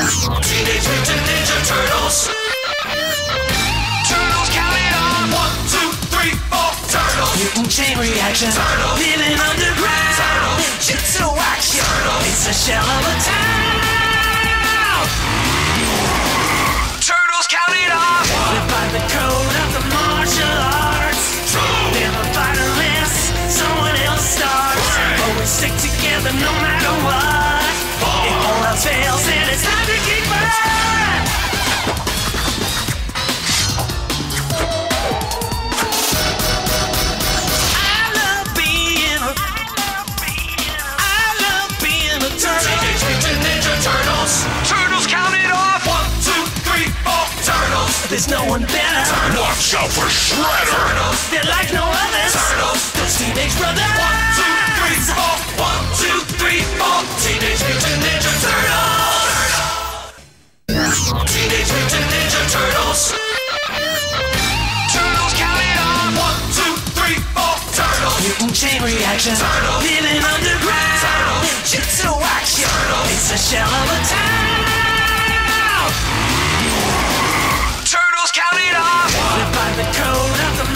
Teenage Mutant Ninja Turtles. Turtles, count it off. 1, 2, 3, 4. Turtles. Mutant chain reaction. Turtles. Living underground. Turtles. Ninjutsu action. Turtles. It's a shell of a town. Turtles, count it off. Live by the code of the martial arts. True. Never fight unless someone else starts. Right. Always stick together no matter what. If all else fails, then it's time to keep on. I love being a turtle. Teenage Mutant Ninja Turtles. Turtles, count it off. 1, 2, 3, 4. Turtles. There's no one better. Turtles. Watch out for Shredder. Turtles. They're like no others. Turtles. Those teenage brothers. 1, 2, 3, 4. 1, 2, 3, 4. Teenage Mutant Ninja Turtles. Teenage Mutant Ninja Turtles. Turtles, count it off. 1, 2, 3, 4. Turtles. Mutant chain reaction. Turtles. Living underground. Turtles. Ninjutsu action. Turtles. It's a shell of a town. Turtles, count it off. Live by the code of the